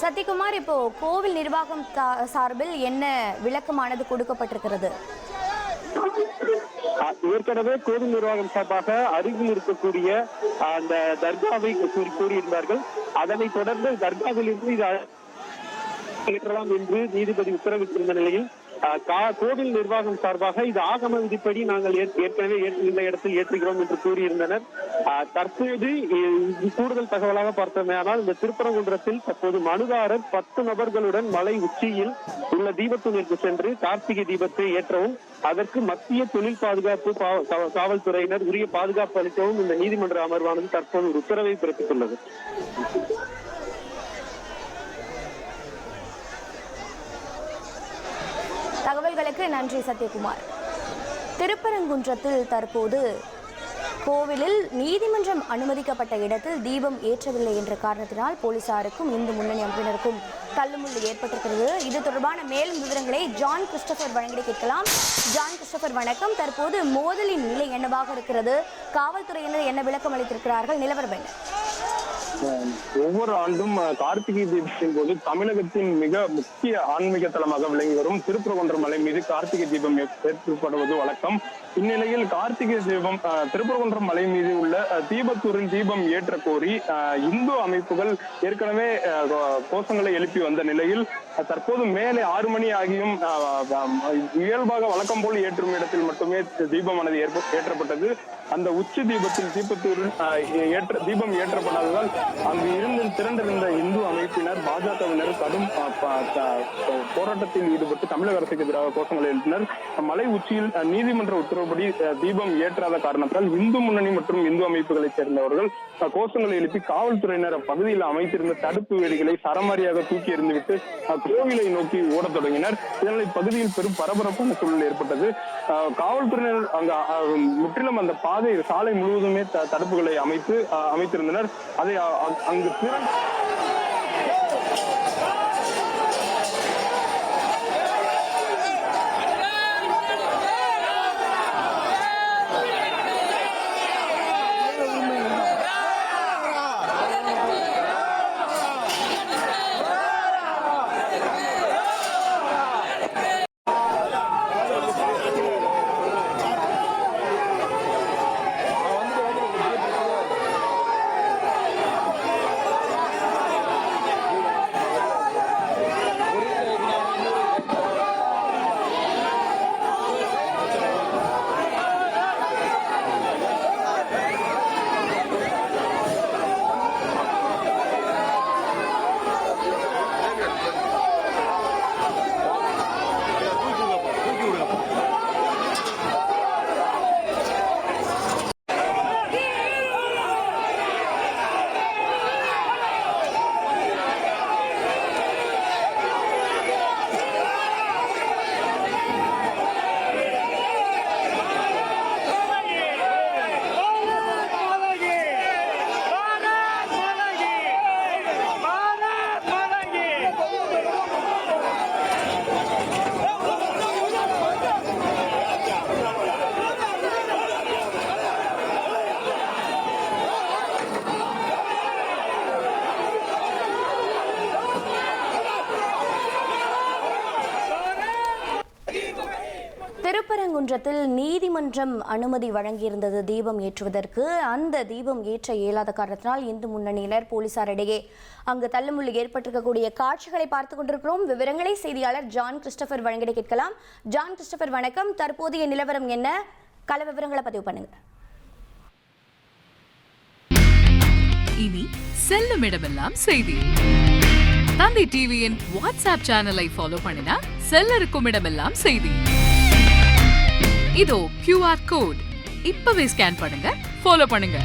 சத்யகுமார், இப்போ கோவில் நிர்வாகம் சார்பில் என்ன விளக்கமானது கொடுக்கப்பட்டிருக்கிறது? ஏற்கனவே கோவில் நிர்வாகம் சார்பாக அருகில் இருக்கக்கூடிய அந்த தர்காவை கூறியிருந்தார்கள். அதனைத் தொடர்ந்து தர்காவில் இருந்து ஏற்றலாம் என்று நீதிபதி உத்தரவிட்டிருந்த நிலையில் கோவில் நிர்வாகம் சார்பாக இது ஆகம விதிப்படி நாங்கள் ஏற்கனவே இந்த இடத்தில் ஏற்றுகிறோம் என்று கூறியிருந்தனர். தற்போது கூடுதல் தகவலாக பார்த்தோமேயானால் இந்த திருப்பரங்குன்றத்தில் தற்போது மனுதாரர் 10 நபர்களுடன் மலை உச்சியில் உள்ள தீபத்தூணிற்கு சென்று கார்த்திகை தீபத்தை ஏற்றவும் அதற்கு மத்திய தொழில் பாதுகாப்பு காவல்துறையினர் உரிய பாதுகாப்பு அளிக்கவும் இந்த நீதிமன்ற அமர்வானது தற்போது ஒரு உத்தரவை பிறப்பித்துள்ளது. தகவல்களுக்கு நன்றி சத்யகுமார். திருப்பரங்குன்றத்தில் தற்போது கோவிலில் நீதிமன்றம் அனுமதிக்கப்பட்ட இடத்தில் தீபம் ஏற்றவில்லை என்ற காரணத்தினால் போலீசாருக்கும் இந்து முன்னணி அமைப்பினருக்கும் தள்ளுமுள்ளு ஏற்பட்டிருக்கிறது. இது தொடர்பான மேலும் விவரங்களை ஜான் கிறிஸ்டோபர் வழங்கி கேட்கலாம். ஜான் கிறிஸ்டோபர் வணக்கம். தற்போது மோதலின் நிலை என்னவாக இருக்கிறது? காவல்துறையினர் என்ன விளக்கம் அளித்திருக்கிறார்கள்? நிலவரம் என்ன? ஒவ்வொரு ஆண்டும் கார்த்திகை தீபத்தின் போது தமிழகத்தின் மிக முக்கிய ஆன்மீக தலமாக விளங்கி வரும் திருப்பரங்குன்றம் மலை மீது கார்த்திகை தீபம் ஏற்றப்படுவது வழக்கம். இந்நிலையில் கார்த்திகை தீபம் திருப்பரங்குன்றம் மலை மீது உள்ள தீபத்தூரில் தீபம் ஏற்ற கோரி இந்து அமைப்புகள் ஏற்கனவே கோஷங்களை எழுப்பி வந்த நிலையில் தற்போது மேலே 6 மணி ஆகியும் இயல்பாக வழக்கம் போல் ஏற்றும் இடத்தில் மட்டுமே தீபமானது ஏற்றப்பட்டது. அந்த உச்சி தீபத்தில் தீபத்தூரில் தீபம் ஏற்றப்படாததால் அங்கு இருந்து திரண்டிருந்த இந்து அமைப்பினர் பாஜகவினர் கடும் போராட்டத்தில் ஈடுபட்டு தமிழக அரசுக்கு எதிராக கோஷங்களை எழுப்பினர். மலை உச்சியில் நீதிமன்ற உத்தரவுப்படி தீபம் ஏற்றாத காரணத்தால் இந்து முன்னணி மற்றும் இந்து அமைப்புகளைச் சேர்ந்தவர்கள் கோஷங்களை எழுப்பி காவல்துறையினர் அப்பகுதியில் அமைத்திருந்த தடுப்பு வேலிகளை சரமாரியாக தூக்கி எறிந்துவிட்டு கோவிலை நோக்கி ஓடத் தொடங்கினர். இதனால் இப்பகுதியில் பெரும் பரபரப்பான சூழல் ஏற்பட்டது. காவல்துறையினர் முற்றிலும் அந்த சாலை முழுவதுமே தடுப்புகளை அமைத்திருந்தனர். அதை அங்கு திருப்பரங்குன்றத்தில் நீதிமன்றம் அனுமதி வழங்கியிருந்தது தீபம் ஏற்றுவதற்கு. அந்த தீபம் ஏற்ற இயலாத காரணத்தினால் இந்து முன்னணியினர் போலீசாரிடையே அங்கு தள்ளுமுள்ளு ஏற்பட்டிருக்கக்கூடிய காட்சிகளை பார்த்துக் கொண்டிருக்கிறோம். விவரங்களை செய்தியாளர் ஜான் கிறிஸ்டோபர் வழங்கிட கேட்கலாம். ஜான் கிறிஸ்டோபர் வணக்கம். தற்போதைய நிலவரம் என்ன? கள விவரங்களை பதிவு பண்ணுங்க. இனி செல்லும் இடமெல்லாம் செய்தி. தந்தை டிவியின் வாட்ஸ்அப் சேனலை ஃபாலோ பண்ணினா செல்ல இருக்கும் இடமெல்லாம் செய்தி. இதோ QR கோட் இப்பவே ஸ்கேன் பண்ணுங்க, ஃபாலோ பண்ணுங்க.